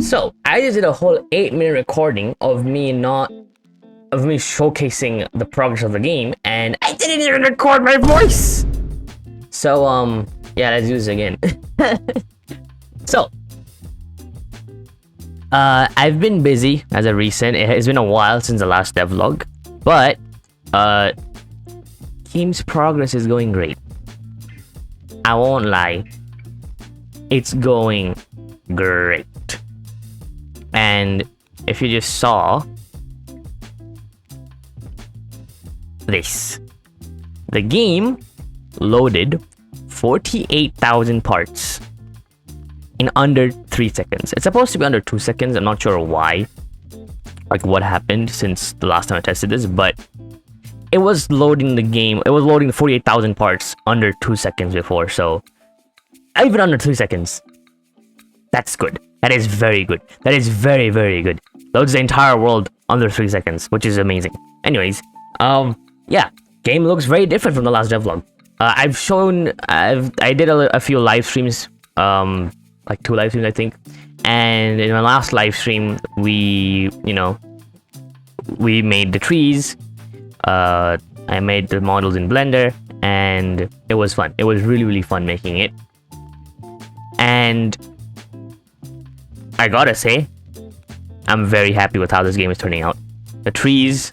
So I just did a whole 8-minute recording of me showcasing the progress of the game, and I didn't even record my voice. So yeah, let's do this again. So I've been busy as of recent. It's been a while since the last devlog, but game's progress is going great. I won't lie, it's going great. And if you just saw this, the game loaded 48,000 parts in under 3 seconds. It's supposed to be under 2 seconds. I'm not sure why, like what happened since the last time I tested this, but it was loading the game. It was loading the 48,000 parts under 2 seconds before, so even under 3 seconds. That's good. That is very good. That is very, very good. Loads the entire world under 3 seconds, which is amazing. Anyways, yeah, game looks very different from the last devlog. I did a few live streams, like 2 live streams I think, and in my last live stream we made the trees. I made the models in Blender, and it was fun. It was really fun making it. And I gotta say, I'm very happy with how this game is turning out. The trees,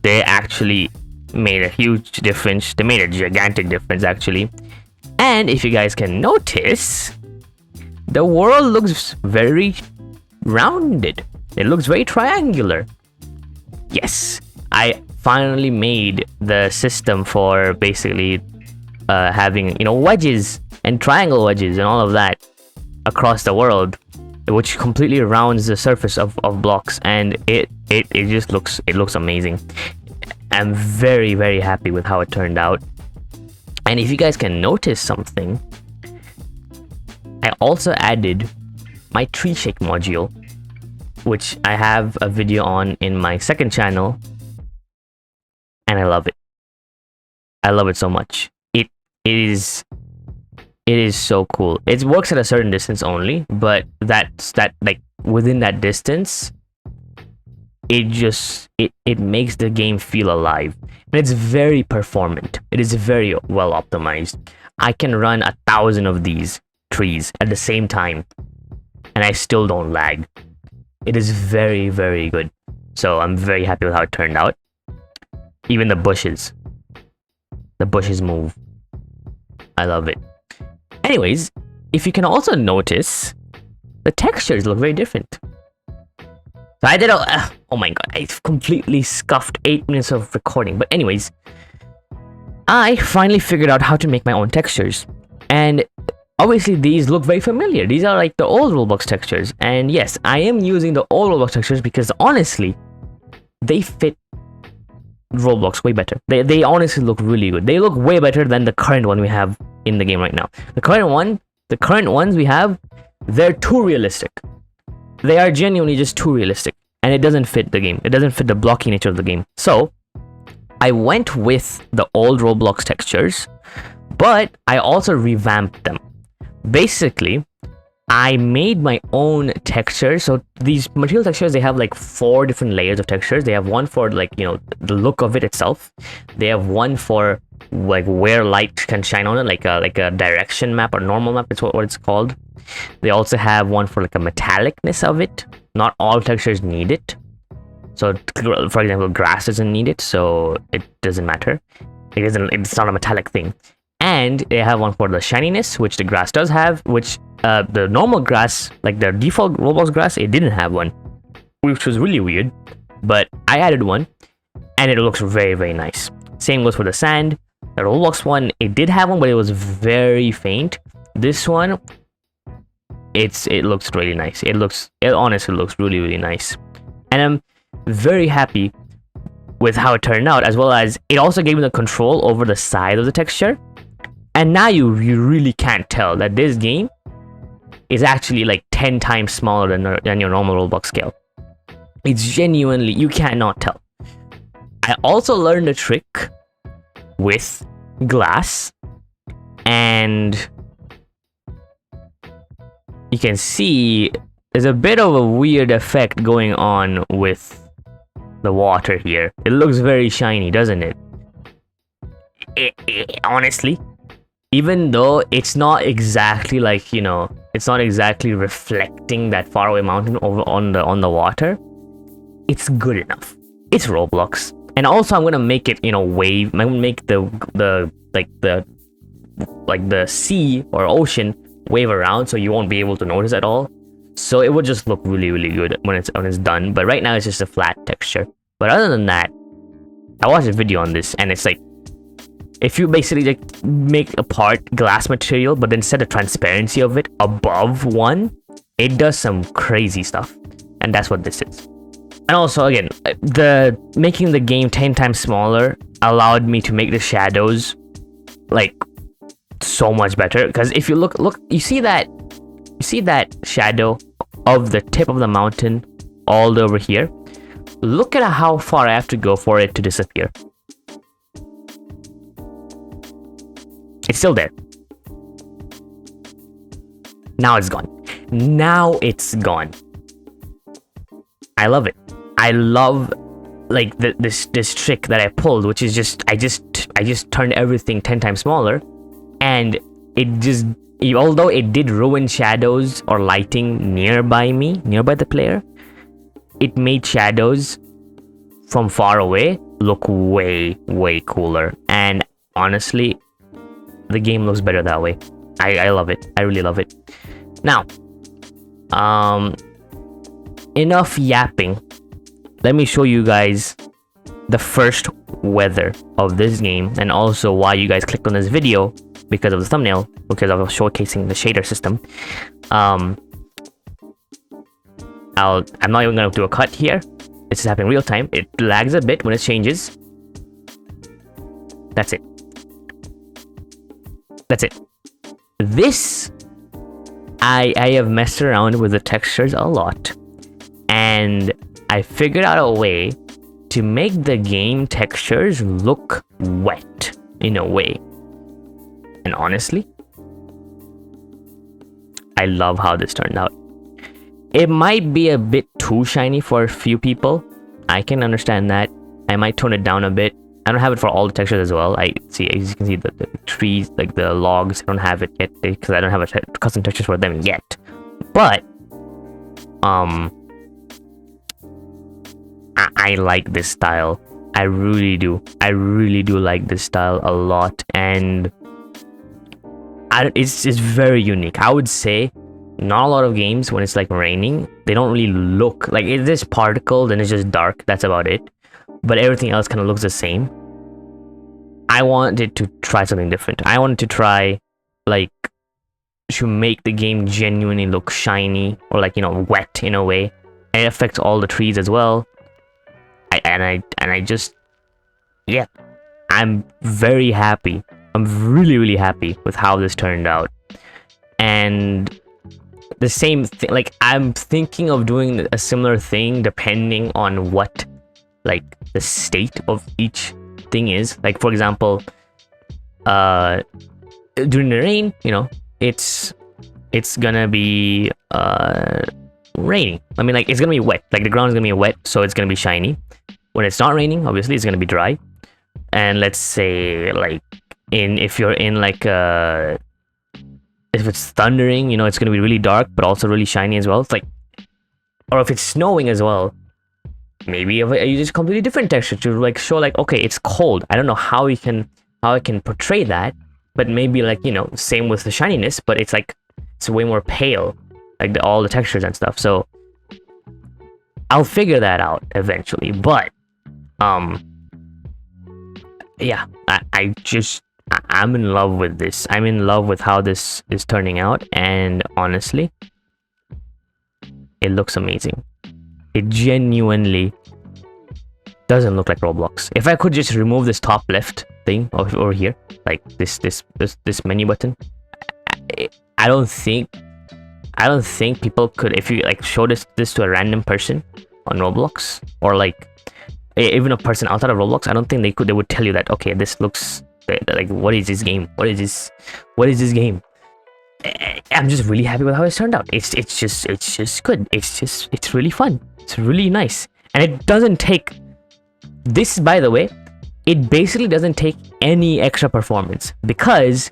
they actually made a huge difference. They made a gigantic difference, actually. And if you guys can notice, the world looks very rounded. It looks very triangular. Yes, I finally made the system for basically having, wedges and triangle wedges and all of that across the world, which completely rounds the surface of blocks, and it just looks amazing. I'm very happy with how it turned out. And if you guys can notice something, I also added my tree shake module, which I have a video on in my second channel, and I love it. I love it so much. It is so cool. It works at a certain distance only, but like within that distance, it makes the game feel alive. And it's very performant. It is very well optimized. I can run 1,000 of these trees at the same time, and I still don't lag. It is very good. So I'm very happy with how it turned out. Even the bushes move. I love it. Anyways, if you can also notice, the textures look very different. So I did oh my god, I completely scuffed 8 minutes of recording. But anyways, I finally figured out how to make my own textures. And obviously these look very familiar. These are like the old Roblox textures. And yes, I am using the old Roblox textures because honestly, they fit Roblox way better. They honestly look really good. They look way better than the current one we have in the game right now. The current ones we have, they're too realistic. They are genuinely just too realistic, and it doesn't fit the game. It doesn't fit the blocky nature of the game. So I went with the old Roblox textures, but I also revamped them. Basically, I made my own textures. So these material textures, they have like 4 different layers of textures. They have one for like, the look of it itself. They have one for like where light can shine on it, like a direction map or normal map. It's what it's called. They also have one for like a metallicness of it. Not all textures need it. So for example, grass doesn't need it, so it doesn't matter. It's not a metallic thing. And they have one for the shininess, which the grass does have, which the normal grass, like the default Roblox grass, it didn't have one, which was really weird. But I added one, and it looks very nice. Same goes for the sand. The Roblox one, it did have one, but it was very faint. This one, it looks really nice. It honestly looks really nice, and I'm very happy with how it turned out, as well as it also gave me the control over the side of the texture. And now you really can't tell that this game is actually like 10 times smaller than your normal Roblox scale. It's genuinely, you cannot tell. I also learned a trick with glass, and you can see there's a bit of a weird effect going on with the water here. It looks very shiny, doesn't it? Honestly, even though it's not exactly like, you know, it's not exactly reflecting that faraway mountain over on the water, it's good enough. It's Roblox. And also I'm gonna make it, you know, wave. I'm gonna make the sea or ocean wave around, so you won't be able to notice at all. So it would just look really, really good when it's done. But right now it's just a flat texture. But other than that, I watched a video on this, and it's like, if you basically like make a part glass material, but then set the transparency of it above one, it does some crazy stuff. And that's what this is. And also, again, the making the game 10 times smaller allowed me to make the shadows like so much better. Because if you look, you see that shadow of the tip of the mountain all over here. Look at how far I have to go for it to disappear. It's still there. Now it's gone. Now it's gone. I love it. I love like this trick that I pulled, which is just I just turned everything 10 times smaller, and it just, although it did ruin shadows or lighting nearby the player, it made shadows from far away look way cooler. And honestly, the game looks better that way. I love it. I really love it. Now, enough yapping. Let me show you guys the first weather of this game, and also why you guys clicked on this video, because of the thumbnail, because I was showcasing the shader system. I'm not even gonna do a cut here. This is happening real time. It lags a bit when it changes. That's it. That's it. This, I have messed around with the textures a lot, and I figured out a way to make the game textures look wet in a way. And honestly, I love how this turned out. It might be a bit too shiny for a few people. I can understand that. I might tone it down a bit. I don't have it for all the textures as well. As you can see, the trees, like the logs, I don't have it yet because I don't have a custom textures for them yet. But I like this style. I really do. I really do like this style a lot, and it's very unique. I would say not a lot of games, when it's like raining, they don't really look like it's just particle, then it's just dark. That's about it. But everything else kind of looks the same. I wanted to try something different. I wanted to try like to make the game genuinely look shiny, or like, you know, wet in a way, and it affects all the trees as well. I just, yeah, I'm very happy. I'm really happy with how this turned out. And the same thing, like, I'm thinking of doing a similar thing depending on what like the state of each thing is. Like, for example, during the rain, you know, it's gonna be raining. I mean, like, it's gonna be wet. Like, the ground is gonna be wet, so it's gonna be shiny. When it's not raining, obviously it's gonna be dry. And let's say, like, if you're in like if it's thundering, you know, it's gonna be really dark but also really shiny as well. It's like, or if it's snowing as well, maybe you use a completely different texture to like show like, okay, it's cold. I don't know how I can portray that, but maybe, like, you know, same with the shininess, but it's like it's way more pale, like all the textures and stuff. So I'll figure that out eventually. But yeah, I'm in love with this. I'm in love with how this is turning out, and honestly, it looks amazing. It genuinely doesn't look like Roblox. If I could just remove this top left thing over here, like this menu button, I don't think people could, if you like show this to a random person on Roblox, or like even a person outside of Roblox, I don't think they would tell you that, okay, this looks like, what is this game? What is this game? I'm just really happy with how it's turned out. It's just good. It's really fun. It's really nice, and it doesn't take this. By the way, it basically doesn't take any extra performance because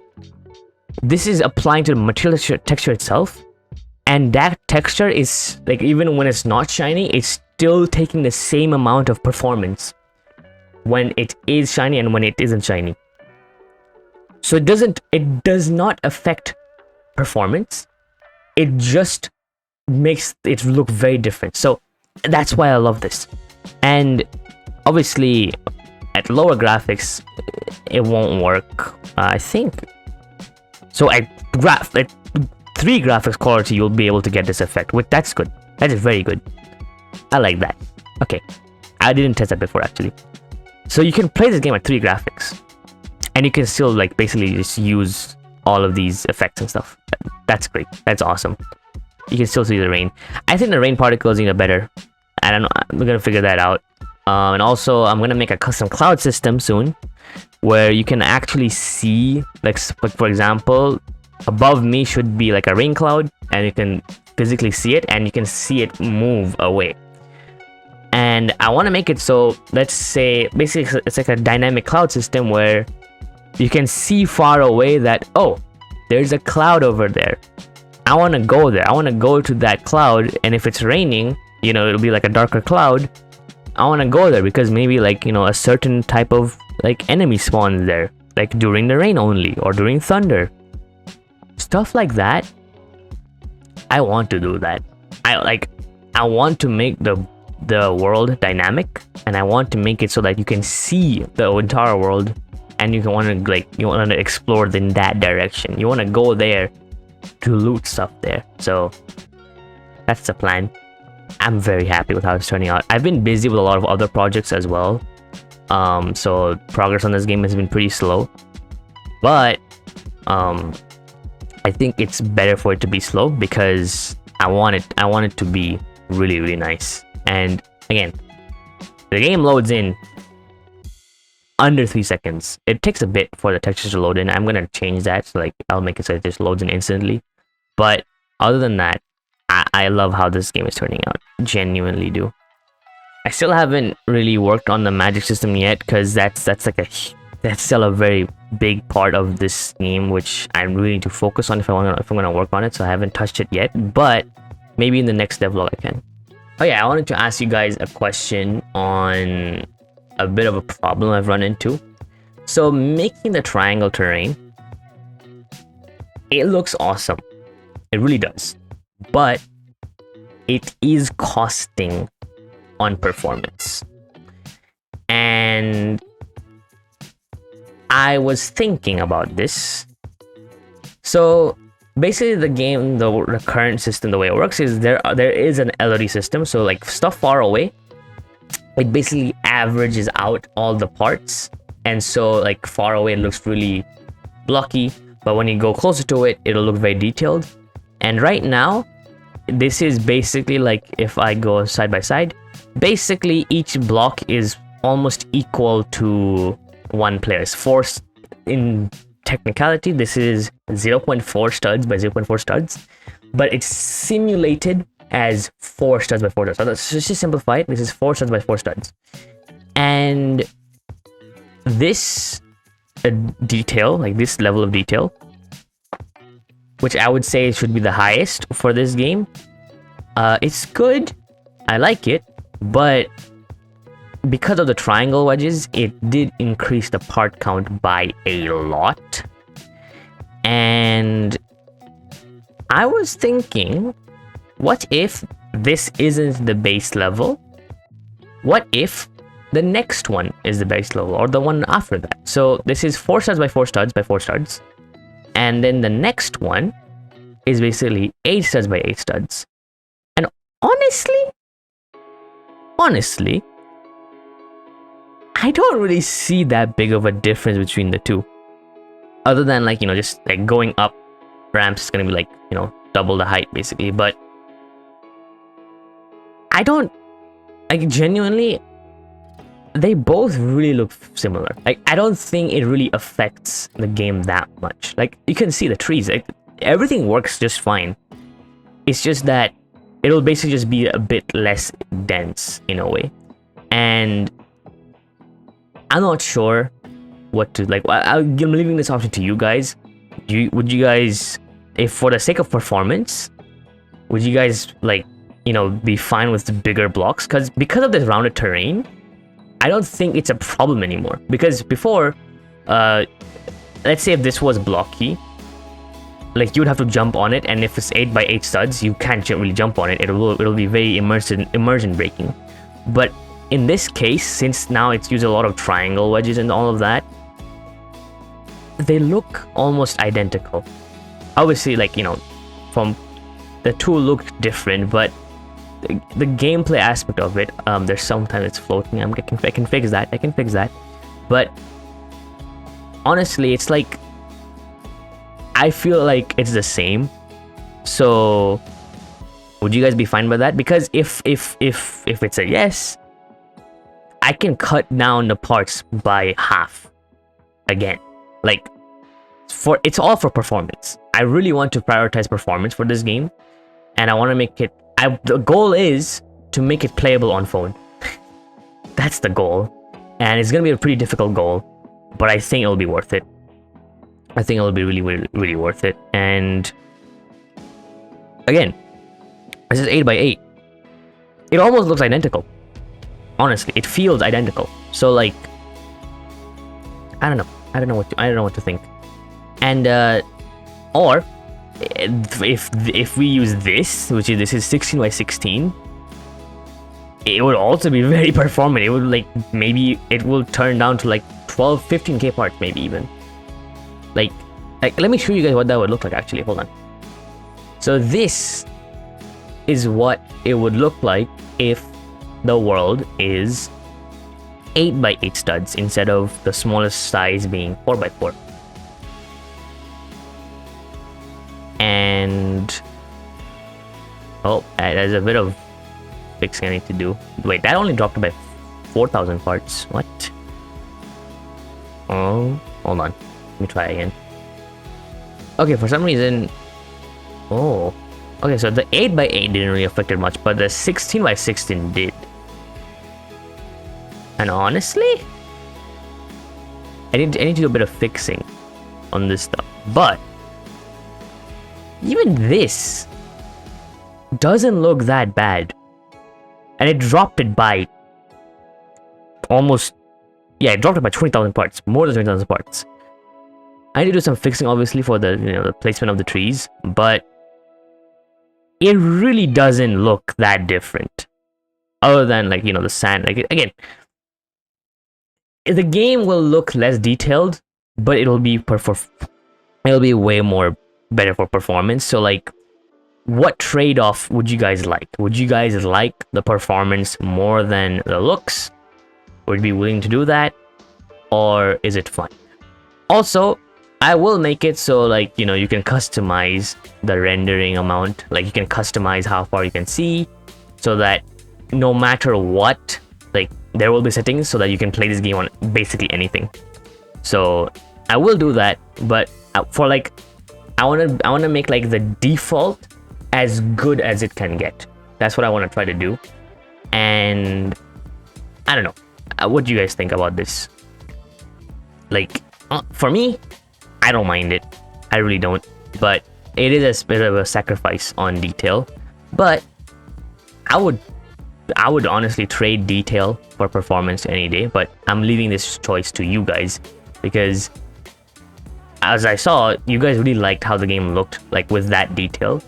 this is applying to the material texture itself, and that texture is like, even when it's not shiny, it's still taking the same amount of performance when it is shiny and when it isn't shiny. So it does not affect performance. It just makes it look very different. So that's why I love this. And obviously at lower graphics it won't work, I think. So at 3 graphics quality you'll be able to get this effect, which that's good. That is very good. I like that. Okay, I didn't test that before actually. So you can play this game at 3 graphics and you can still like basically just use all of these effects and stuff. That's great. That's awesome. You can still see the rain. I think the rain particles need a better. I don't know. I'm gonna figure that out. And also, I'm gonna make a custom cloud system soon, where you can actually see, like for example, above me should be like a rain cloud, and you can physically see it, and you can see it move away. And I want to make it so, let's say, basically it's like a dynamic cloud system where you can see far away that, oh, there's a cloud over there. I want to go there. I want to go to that cloud, and if it's raining, you know, it'll be like a darker cloud. I want to go there because maybe like, you know, a certain type of like enemy spawns there, like during the rain only or during thunder. Stuff like that. I want to do that. I want to make the world dynamic, and I want to make it so that you can see the entire world, and you want to explore in that direction. You want to go there to loot stuff there. So that's the plan. I'm very happy with how it's turning out. I've been busy with a lot of other projects as well, so progress on this game has been pretty slow, but I think it's better for it to be slow because I want it to be really, really nice. And again, the game loads in under 3 seconds. It takes a bit for the textures to load in. I'm gonna change that, so like I'll make it so it just loads in instantly. But other than that, I love how this game is turning out. Genuinely do. I still haven't really worked on the magic system yet because that's still a very big part of this game, which I really need to focus on if I'm gonna work on it. So I haven't touched it yet, but maybe in the next devlog I can. Oh yeah, I wanted to ask you guys a question on a bit of a problem I've run into. So making the triangle terrain, it looks awesome. It really does. But it is costing on performance. And I was thinking about this. So basically the game, the current system, the way it works is there is an LOD system. So like stuff far away, it basically averages out all the parts. And so like far away it looks really blocky, but when you go closer to it, it'll look very detailed. And right now, this is basically like, if I go side by side, basically each block is almost equal to 1 player's force. In technicality, this is 0.4 studs by 0.4 studs, but it's simulated as 4 studs by 4 studs. So let's just simplify it. This is 4 studs by 4 studs. And this detail, like this level of detail, which I would say should be the highest for this game. It's good. I like it, but because of the triangle wedges, it did increase the part count by a lot. And I was thinking, what if this isn't the base level? What if the next one is the base level, or the one after that? So this is 4 studs by 4 studs by 4 studs. And then the next one is basically 8 studs by 8 studs. And honestly, I don't really see that big of a difference between the two. Other than like, you know, just like going up ramps is gonna be like, you know, double the height basically. But I don't, like, genuinely, they both really look similar. Like, I don't think it really affects the game that much. Like, you can see the trees. Like, everything works just fine. It's just that it'll basically just be a bit less dense in a way, and I'm not sure what to like. I'm leaving this option to you guys. Would you guys, if for the sake of performance, would you guys like, you know, be fine with the bigger blocks? Because of this rounded terrain, I don't think it's a problem anymore. Because before, let's say if this was blocky, like you would have to jump on it, and if it's 8x8 studs, you can't really jump on it. It'll be very immersion breaking. But in this case, since now it's used a lot of triangle wedges and all of that, they look almost identical. Obviously, like, you know, from the two look different, but the gameplay aspect of it, there's sometimes it's floating. I can fix that. But honestly, it's like, I feel like it's the same. So would you guys be fine with that? Because if it's a yes, I can cut down the parts by half again. Like, it's all for performance. I really want to prioritize performance for this game, and I want to make it, the goal is to make it playable on phone. That's the goal, and it's gonna be a pretty difficult goal, but I think it'll be worth it. I think it'll be really worth it. And again, this is 8x8. It almost looks identical. Honestly, it feels identical. So like, I don't know what to think. And or if we use this, this is 16x16, it would also be very performant. It would like, maybe it will turn down to like 15k parts, maybe even. Like let me show you guys what that would look like actually. Hold on. So this is what it would look like if the world is 8x8 studs instead of the smallest size being 4x4. And oh, there's a bit of fixing I need to do. Wait, that only dropped by 4,000 parts. What? Oh, hold on. Let me try again. Okay, for some reason. Oh, okay. So the 8x8 didn't really affect it much, but the 16x16 did. And honestly, I need to do a bit of fixing on this stuff. But even this doesn't look that bad, and it dropped it by almost, yeah, it dropped it by 20,000 parts, more than 20,000 parts. I need to do some fixing, obviously, for the, you know, the placement of the trees, but it really doesn't look that different, other than, like, you know, the sand. Like, again, the game will look less detailed, but it'll be way more better for performance. So like, what trade-off would you guys like? Would you guys like the performance more than the looks? Would you be willing to do that, or is it fun? Also, I will make it so, like, you know, you can customize the rendering amount. Like, you can customize how far you can see, so that no matter what, like, there will be settings so that you can play this game on basically anything. So I will do that, but for like, I wanna make like the default as good as it can get. That's what I want to try to do. And I don't know, what do you guys think about this? Like, for me, I don't mind it. I really don't. But it is a bit of a sacrifice on detail. But I would honestly trade detail for performance any day. But I'm leaving this choice to you guys, because as I saw, you guys really liked how the game looked like with that detail,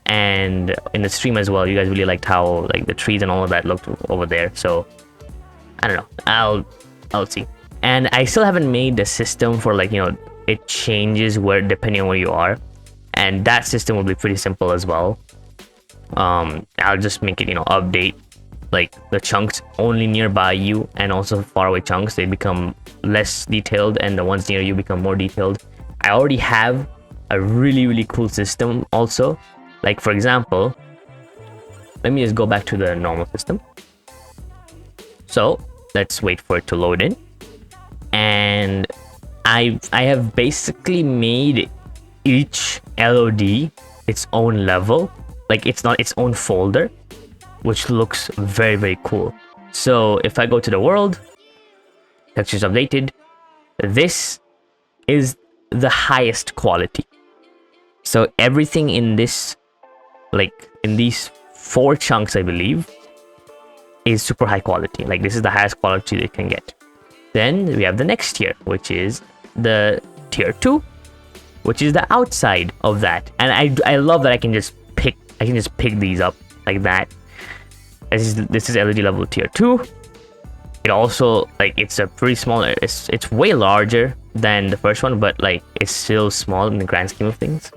and in the stream as well, you guys really liked how like the trees and all of that looked over there. So I don't know, I'll see. And I still haven't made the system for, like, you know, it changes where depending on where you are, and that system will be pretty simple as well. I'll just make it, you know, update like the chunks only nearby you, and also far away chunks, they become less detailed, and the ones near you become more detailed. I already have a really cool system also. Like, for example, let me just go back to the normal system. So let's wait for it to load in. And I have basically made each LOD its own level, like it's not its own folder, which looks very, very cool. So if I go to the world, textures updated, this is the highest quality. So everything in this, like in these 4 chunks, I believe, is super high quality. Like this is the highest quality they can get. Then we have the next tier, which is the tier 2, which is the outside of that. And I love that I can just pick these up like that. This is LED level tier 2. It also, like, it's a pretty small, it's way larger than the first one, but like it's still small in the grand scheme of things.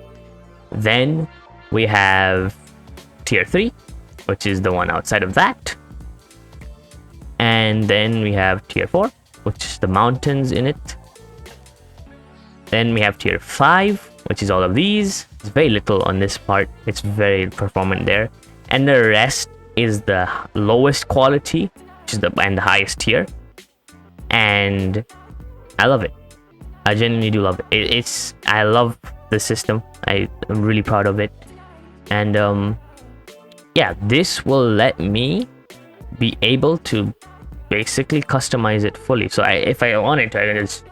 Then we have tier 3, which is the one outside of that. And then we have tier 4, which is the mountains in it. Then we have tier 5, which is all of these. It's very little on this part. It's very performant there. And the rest is the lowest quality, which is the highest tier. And I love it. I genuinely do love it. I love the system. I'm really proud of it. And yeah, this will let me be able to basically customize it fully. So if I wanted to, I can just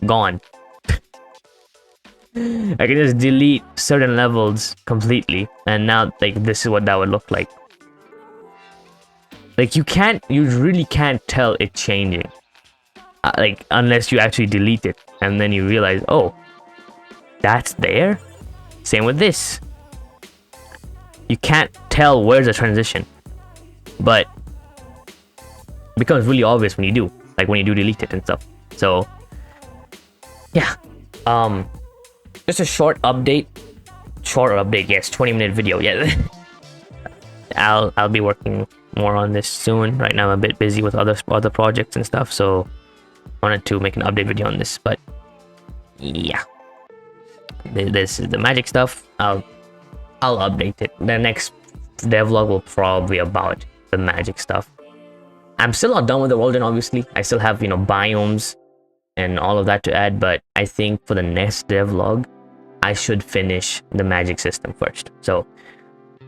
gone. I can just delete certain levels completely, and now like this is what that would look like. Like you really can't tell it changing, like unless you actually delete it and then you realize, oh, that's there. Same with this. You can't tell where's the transition, but it becomes really obvious when you do, like when you do delete it and stuff. So yeah, just a short update. Yes, 20-minute video. Yeah. I'll be working more on this soon. Right now I'm a bit busy with other projects and stuff, so I wanted to make an update video on this. But yeah, this is the magic stuff. I'll update it. The next devlog will probably be about the magic stuff. I'm still not done with the world, and obviously I still have, you know, biomes and all of that to add, but I think for the next devlog I should finish the magic system first. So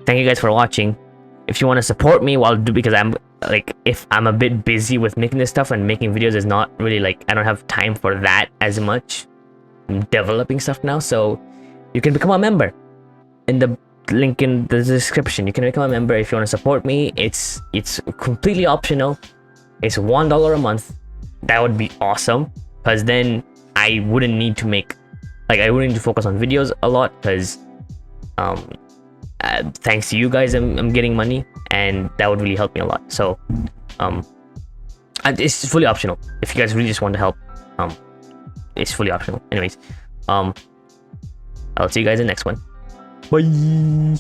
thank you guys for watching. If you want to support me because I'm like, if I'm a bit busy with making this stuff, and making videos is not really like, I don't have time for that as much. I'm developing stuff now, so you can become a member in the link in the description. You can become a member if you want to support me. It's completely optional. It's $1 a month. That would be awesome, because then I wouldn't need to I wouldn't need to focus on videos a lot, because thanks to you guys I'm getting money, and that would really help me a lot. So it's fully optional. If you guys really just want to help, it's fully optional. Anyways, I'll see you guys in the next one. Bye.